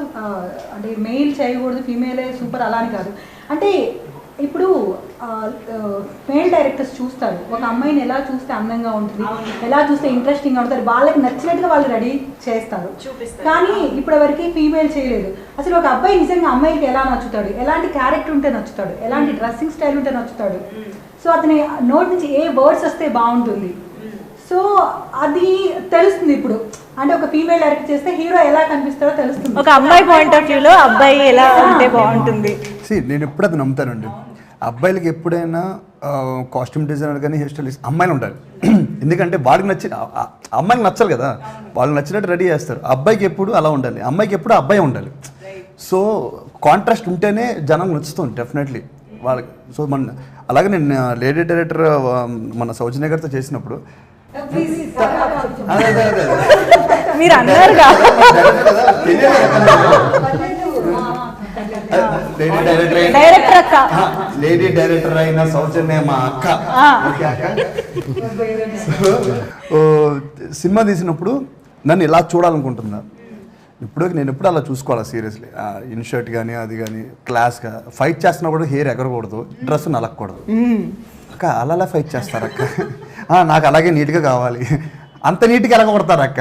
అంటే మెయిల్ చేయకూడదు, ఫీమేలే సూపర్ అలా అని కాదు. అంటే ఇప్పుడు మేల్ డైరెక్టర్స్ చూస్తారు ఒక అమ్మాయిని ఎలా చూస్తే అందంగా ఉంటుంది, ఎలా చూస్తే ఇంట్రెస్టింగ్గా ఉంటుంది, వాళ్ళకి నచ్చినట్టుగా వాళ్ళు రెడీ చేస్తారు. కానీ ఇప్పటివరకు ఫీమేల్ చేయలేదు. అసలు ఒక అబ్బాయి నిజంగా అమ్మాయికి ఎలా నచ్చుతాడు, ఎలాంటి క్యారెక్టర్ ఉంటే నచ్చుతాడు, ఎలాంటి డ్రెస్సింగ్ స్టైల్ ఉంటే నచ్చుతాడు, సో అతని నోట్ నుంచి ఏ వర్డ్స్ వస్తే బాగుంటుంది, సో అది తెలుస్తుంది. ఇప్పుడు అంటే ఒక ఫీమేల్ డైరెక్ట్ చేస్తే హీరో ఎలా కనిపిస్తాడో తెలుస్తుంది. ఒక అమ్మాయి పాయింట్ ఆఫ్ వ్యూలో అబ్బాయి ఎలా ఉంటే బాగుంటుంది. నేను ఎప్పుడు అది నమ్ముతానండి. అబ్బాయిలకి ఎప్పుడైనా కాస్ట్యూమ్ డిజైనర్ కానీ హెయిర్ స్టైలిస్ట్ అమ్మాయిలు ఉండాలి. ఎందుకంటే వాళ్ళకి నచ్చిన అమ్మాయికి నచ్చాలి కదా, వాళ్ళకి నచ్చినట్టు రెడీ చేస్తారు. అబ్బాయికి ఎప్పుడు అలా ఉండాలి, అమ్మాయికి ఎప్పుడు అబ్బాయి ఉండాలి. సో కాంట్రాస్ట్ ఉంటేనే జనం నచ్చుతుంది డెఫినెట్లీ వాళ్ళకి. సో అలాగే నేను లేడీ డైరెక్టర్ మన సౌజన్య గారితో చేసినప్పుడు మీరు అన్నారు డైరెక్టర్ అక్క, లేడీ డైరెక్టర్ అయిన సౌజన్య మా అక్క. సినిమా తీసినప్పుడు నన్ను ఇలా చూడాలనుకుంటున్నా. నేను ఎప్పుడు అలా చూసుకోవాలి సీరియస్లీ. ఇన్షర్ట్ కానీ అది కానీ క్లాస్గా ఫైట్ చేస్తున్నా కూడా హెయిర్ ఎగరకూడదు, డ్రెస్ నలగకూడదు. అక్క అలా ఫైట్ చేస్తారు అక్క, నాకు అలాగే నీట్గా కావాలి, అంత నీట్గా ఎలగొడతారు అక్క.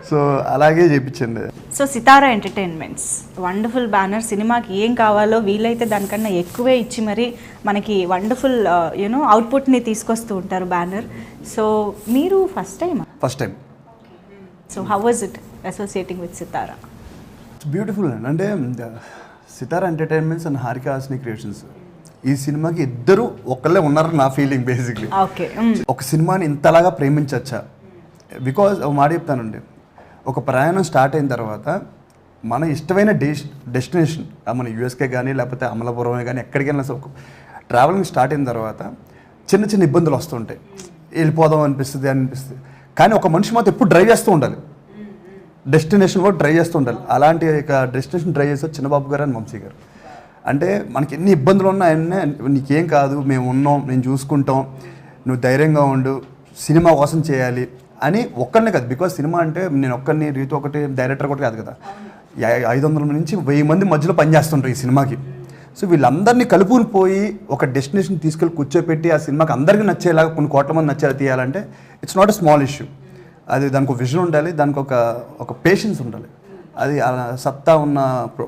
సో అలాగే చేయించండి. సో సితారా ఎంటర్టైన్మెంట్స్ వండర్ఫుల్ బ్యానర్. సినిమాకి ఏం కావాలో వీలైతే దానికన్నా ఎక్కువే ఇచ్చి మరి మనకి వండర్ఫుల్ యూనో అవుట్పుట్ని తీసుకొస్తూ ఉంటారు బ్యానర్. సో మీరు first time. So how was it associating with Sithara? It's beautiful అండి. అంటే Sithara entertainments and Haarika Haasini creations ఈ సినిమాకి ఇద్దరు ఒకళ్ళే ఉన్నారు నా ఫీలింగ్ బేసిక్లీ. ఓకే, ఒక సినిమాని ఇంతలాగా ప్రేమించచ్చా? బికాజ్ ఒక మాట చెప్తానండి, ఒక ప్రయాణం స్టార్ట్ అయిన తర్వాత మన ఇష్టమైన డెస్టినేషన్ మన యూఎస్కే కానీ లేకపోతే అమలాపురమే కానీ ఎక్కడికైనా ట్రావెలింగ్ స్టార్ట్ అయిన తర్వాత చిన్న చిన్న ఇబ్బందులు వస్తుంటాయి, వెళ్ళిపోదాం అనిపిస్తుంది. కానీ ఒక మనిషి మాత్రం ఎప్పుడు డ్రైవ్ చేస్తూ ఉండాలి, డెస్టినేషన్ కూడా డ్రైవ్ చేస్తూ ఉండాలి. అలాంటి డెస్టినేషన్ డ్రైవ్ చేస్తారు చిన్నబాబు గారు అండ్ వంశీ గారు. అంటే మనకి ఎన్ని ఇబ్బందులు ఉన్నా ఆయన్నే నీకేం కాదు, మేము ఉన్నాం, నేను చూసుకుంటాం, నువ్వు ధైర్యంగా ఉండు, సినిమా కోసం చేయాలి అని ఒక్కరినే కాదు. బికాజ్ సినిమా అంటే నేను ఒక్కరిని రీతి ఒకటి డైరెక్టర్ ఒకటి కాదు కదా, 500 నుంచి 1000 మంది మధ్యలో పనిచేస్తుంటారు ఈ సినిమాకి. సో వీళ్ళందరినీ కలుపుకుని పోయి ఒక డెస్టినేషన్ తీసుకెళ్ళి కూర్చోపెట్టి ఆ సినిమాకి అందరికీ నచ్చేలాగా కొన్ని కోట్ల మంది నచ్చేలా తీయాలంటే it's not a small issue. అది దానికి ఒక విజన్ ఉండాలి, దానికి ఒక పేషెన్స్ ఉండాలి. అది సత్తా ఉన్న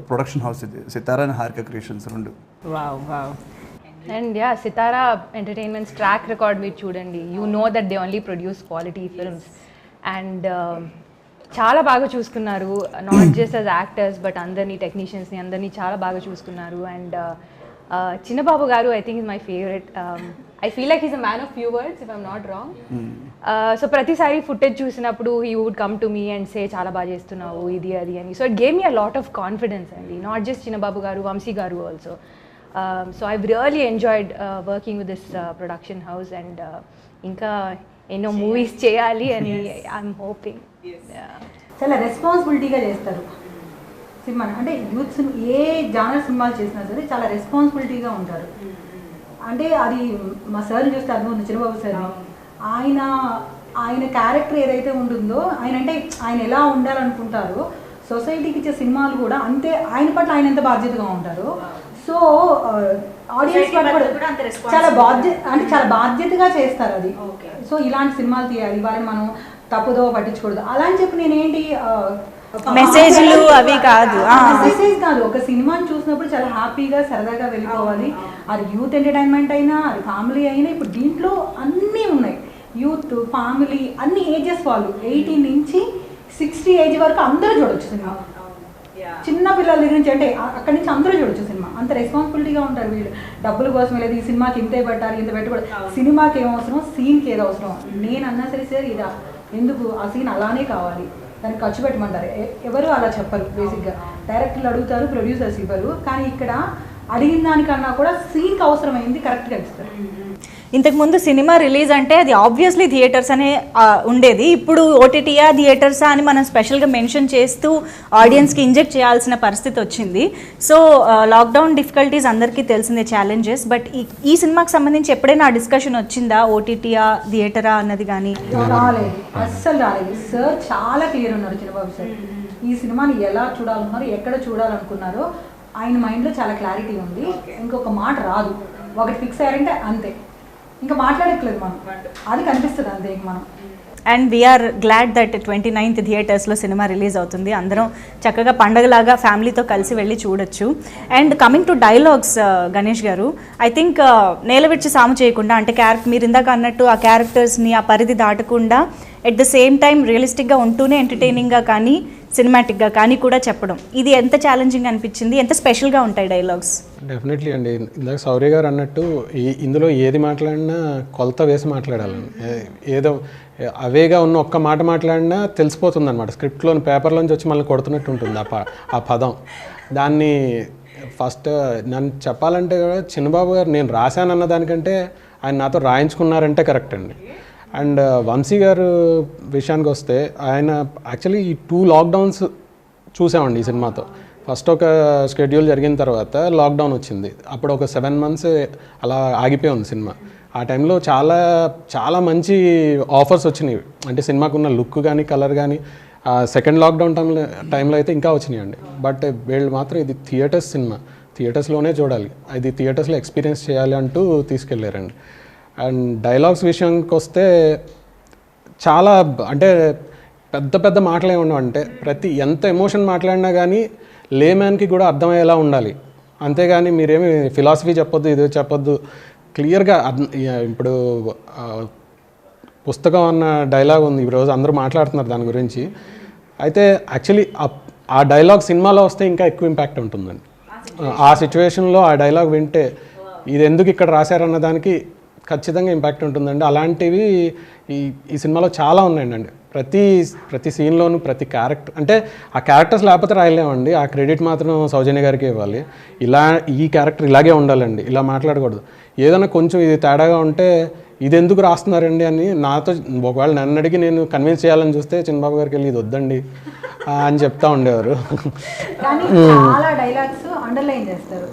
ప్రొడక్షన్ హౌస్ ఇది సితారా అండ్ హారిక క్రియేషన్స్ రెండు. And yeah, Sitara entertainments track record మీరు చూడండి, you know that they only produce quality films. And చాలా బాగా చూసుకున్నారు, not just as actors but అందరినీ, టెక్నీషియన్స్ని అందరినీ చాలా బాగా చూసుకున్నారు. అండ్ చిన్నబాబు గారు I think is my favourite. I feel like is a man of few words if I'm not wrong. So ప్రతిసారి ఫుటేజ్ చూసినప్పుడు he would come to me and say చాలా బాగా చేస్తున్నావు ఇది అది అని. So it gave me a lot of confidence అండి, not just చిన్నబాబు గారు, వంశీ గారు also. So I've really enjoyed working with this production house and ఇంకా ఎన్నో మూవీస్ చేయాలి అని ఐఎమ్ హోపింగ్. చాలా రెస్పాన్సిబిలిటీగా చేస్తారు సినిమా. అంటే యూత్ సినిమా ఏ జానర్ సినిమాలు చేసినా సరే చాలా రెస్పాన్సిబిలిటీగా ఉంటారు. అంటే అది మా సార్ని చూస్తే అర్థం ఉంది, చిన్నబాబు సార్ని. ఆయన క్యారెక్టర్ ఏదైతే ఉంటుందో, ఆయన ఎలా ఉండాలనుకుంటారో సొసైటీకి ఇచ్చే సినిమాలు కూడా అంతే, ఆయన పట్ల ఆయన ఎంత బాధ్యతగా ఉంటారో. సో ఆడియన్స్ కూడా చాలా బాధ్యతగా చేస్తారు అది. సో ఇలాంటి సినిమాలు తీయాలి, వాళ్ళని మనం తప్పుదో పట్టించకూడదు అలా అని చెప్పి నేనేంటి మెసేజ్లు అవి కాదు, మెసేజ్ కాదు. ఒక సినిమాని చూసినప్పుడు చాలా హ్యాపీగా సరదాగా వెళ్ళిపోవాలి. అది యూత్ ఎంటర్టైన్మెంట్ అయినా, అది ఫ్యామిలీ అయినా. ఇప్పుడు దీంట్లో అన్నీ ఉన్నాయి, యూత్, ఫ్యామిలీ, అన్ని ఏజెస్ వాళ్ళు, 18 నుంచి 60 ఏజ్ వరకు అందరూ చూడొచ్చు సినిమా. చిన్న పిల్లల దగ్గర నుంచి అంటే అక్కడి నుంచి అందరూ చూడొచ్చు సినిమా. అంత రెస్పాన్సిబిలిటీగా ఉంటారు వీళ్ళు. డబ్బుల కోసం లేదు, ఈ సినిమాకి ఇంతే పెట్టాలి, ఇంత పెట్టకూడదు. సినిమాకి ఏం అవసరం, సీన్కి ఏదో అవసరం. నేను అన్నా సరే సార్ ఇదా ఎందుకు, ఆ సీన్ అలానే కావాలి, దానికి ఖర్చు పెట్టమంటారు. ఎవరు అలా చెప్పరు. బేసిక్గా డైరెక్టర్లు అడుగుతారు, ప్రొడ్యూసర్స్ ఇవ్వరు. కానీ ఇక్కడ అడిగిన దానికన్నా కూడా సీన్కి అవసరమైంది కరెక్ట్గా ఇస్తారు. ఇంతకుముందు సినిమా రిలీజ్ అంటే అది ఆబ్వియస్లీ థియేటర్స్ అనే ఉండేది. ఇప్పుడు ఓటీటీయా థియేటర్సా అని మనం స్పెషల్గా మెన్షన్ చేస్తూ ఆడియన్స్కి ఇంజెక్ట్ చేయాల్సిన పరిస్థితి వచ్చింది. సో లాక్డౌన్ డిఫికల్టీస్ అందరికీ తెలిసిందే, ఛాలెంజెస్. బట్ ఈ సినిమాకి సంబంధించి ఎప్పుడైనా ఆ డిస్కషన్ వచ్చిందా, ఓటీటీయా థియేటరా అన్నది? కానీ రాలేదు, అస్సలు రాలేదు. సార్ చాలా క్లియర్ ఉన్నారు, చిన్నబాబు సార్. ఈ సినిమాని ఎలా చూడాలన్నారు, ఎక్కడ చూడాలనుకున్నారో ఆయన మైండ్లో చాలా క్లారిటీ ఉంది. ఇంకొక మాట రాదు, ఒకటి ఫిక్స్ అయ్యారంటే అంతే, ఇంకా మాట్లాడట్లేదు మనం, అది కనిపిస్తుంది అంతే మనం. And we are glad that 29th థియేటర్స్లో సినిమా రిలీజ్ అవుతుంది. అందరం చక్కగా పండగలాగా ఫ్యామిలీతో కలిసి వెళ్ళి చూడొచ్చు. And coming to dialogues, Ganesh గారు, ఐ థింక్ నేల విడిచి సాము చేయకుండా, అంటే మీరు ఇందాక అన్నట్టు ఆ క్యారెక్టర్స్ని ఆ పరిధి దాటకుండా ఎట్ ద సేమ్ టైం రియలిస్టిక్గా ఉంటూనే ఎంటర్టైనింగ్గా కానీ సినిమాటిక్గా కానీ కూడా చెప్పడం, ఇది ఎంత ఛాలెంజింగ్ అనిపించింది, ఎంత స్పెషల్గా ఉంటాయి డైలాగ్స్? డెఫినెట్లీ అండి. ఇందాక శౌర్య గారు అన్నట్టు ఇందులో ఏది మాట్లాడినా కొలత వేసి మాట్లాడాలండి. ఏదో అవేగా ఉన్న ఒక్క మాట మాట్లాడినా తెలిసిపోతుంది అనమాట. స్క్రిప్ట్లోని పేపర్లోంచి వచ్చి మళ్ళీ కొడుతున్నట్టు ఉంటుంది ఆ పదం. దాన్ని ఫస్ట్ నన్ను చెప్పాలంటే చిన్నబాబు గారు నేను రాశానన్న దానికంటే ఆయన నాతో రాయించుకున్నారంటే కరెక్ట్ అండి. అండ్ వంశీ గారు విషయానికి వస్తే ఆయన యాక్చువల్లీ ఈ 2 లాక్డౌన్స్ చూసామండి ఈ సినిమాతో. ఫస్ట్ ఒక షెడ్యూల్ జరిగిన తర్వాత లాక్డౌన్ వచ్చింది. అప్పుడు ఒక 7 months అలా ఆగిపోయి ఉంది సినిమా. ఆ టైంలో చాలా చాలా మంచి ఆఫర్స్ వచ్చినాయి, అంటే సినిమాకు ఉన్న లుక్ కానీ కలర్ కానీ. సెకండ్ లాక్డౌన్ టైంలో అయితే ఇంకా వచ్చినాయండి. బట్ వీళ్ళు మాత్రం ఇది థియేటర్స్ సినిమా, థియేటర్స్లోనే చూడాలి, ఇది థియేటర్స్లో ఎక్స్పీరియన్స్ చేయాలి అంటూ తీసుకెళ్ళారండి. అండ్ డైలాగ్స్ విషయానికి వస్తే చాలా, అంటే పెద్ద పెద్ద మాటలు ఏమి ఉండవు. అంటే ఎంత ఎమోషన్ మాట్లాడినా కానీ లేమ్యాన్కి కూడా అర్థమయ్యేలా ఉండాలి. అంతేగాని మీరేమి ఫిలాసఫీ చెప్పొద్దు, ఇది చెప్పొద్దు, క్లియర్గా ఇప్పుడు పుస్తకం అన్న డైలాగ్ ఉంది, ఈరోజు అందరూ మాట్లాడుతున్నారు దాని గురించి. అయితే యాక్చువల్లీ ఆ డైలాగ్ సినిమాలో వస్తే ఇంకా ఎక్కువ ఇంపాక్ట్ ఉంటుందండి. ఆ సిచ్యువేషన్లో ఆ డైలాగ్ వింటే ఇది ఎందుకు ఇక్కడ రాశారన్న దానికి ఖచ్చితంగా ఇంపాక్ట్ ఉంటుందండి. అలాంటివి ఈ సినిమాలో చాలా ఉన్నాయండి. ప్రతి సీన్లోనూ ప్రతి క్యారెక్టర్, అంటే ఆ క్యారెక్టర్స్ లేకపోతే రాయలేమండి, ఆ క్రెడిట్ మాత్రం సౌజన్య గారికి ఇవ్వాలి. ఈ క్యారెక్టర్ ఇలాగే ఉండాలండి, ఇలా మాట్లాడకూడదు, ఏదైనా కొంచెం ఇది తేడాగా ఉంటే ఇది ఎందుకు రాస్తున్నారండి అని నాతో ఒకవేళ నన్ను అడిగి నేను కన్విన్స్ చేయాలని చూస్తే చిన్నబాబు గారికి వెళ్ళి ఇది వద్దండి అని చెప్తా ఉండేవారు. కానీ చాలా డైలాగ్స్ అండర్లైన్ చేస్తారు,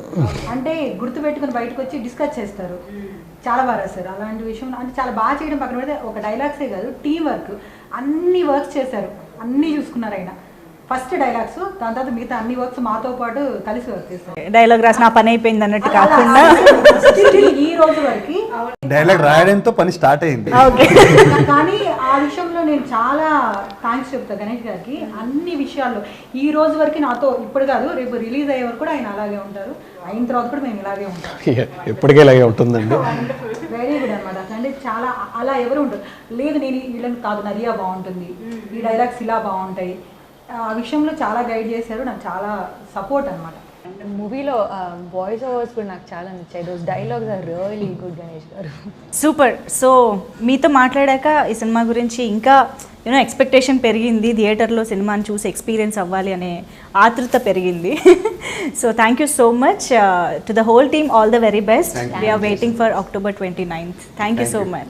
అంటే గుర్తు పెట్టుకుని బయటకు వచ్చి డిస్కస్ చేస్తారు. చాలా బాగా రాస్తారు అలాంటి విషయం. అంటే చాలా బాగా చేయడం పక్కన పెడితే ఒక డైలాగ్సే కాదు, టీం వర్క్, అన్ని వర్క్స్ చేశారు, అన్నీ చూసుకున్నారు ఆయన. ఫస్ట్ డైలాగ్స్, దాని తర్వాత మిగతా అన్ని వర్క్స్ మాతో పాటు కలిసి వర్క్ చేస్తారు. డైలాగ్ రాసిన ఆ పని అయిపోయింది అన్నట్టు కాకుండా ఈ రోజు వరకు డైలాగ్ రాయడంతో పని స్టార్ట్ అయింది. కానీ ఆ విషయంలో నేను చాలా థ్యాంక్స్ చెప్తాను గణేష్ గారికి. అన్ని విషయాల్లో ఈ రోజు వరకు నాతో, ఇప్పుడు కాదు రేపు రిలీజ్ అయ్యే వరకు కూడా ఆయన అలాగే ఉంటారు, అయిన తర్వాత కూడా మేము ఇలాగే ఉంటాం. ఎప్పటికీ ఇలాగే ఉంటుందండి. వెరీ గుడ్ అనమాట. అంటే చాలా అలా ఎవరు ఉంటారు, లేదు నేను వీళ్ళని కాదు, నదియా బాగుంటుంది, ఈ డైలాగ్స్ ఇలా బాగుంటాయి, ఆ విషయంలో చాలా గైడ్ చేశారు, నాకు చాలా సపోర్ట్ అనమాట. మూవీలో వాయిస్ ఓవర్స్ కూడా నాకు చాలా నచ్చాయి. Those dialogues are really good Ganesh గారు. సూపర్. సో మీతో మాట్లాడాక ఈ సినిమా గురించి ఇంకా ఎక్స్పెక్టేషన్ పెరిగింది, థియేటర్లో సినిమాని చూసి ఎక్స్పీరియన్స్ అవ్వాలి అనే ఆతృత పెరిగింది. So thank you so much to the whole team, all the very best. We're waiting for October 29th. Thank you so much.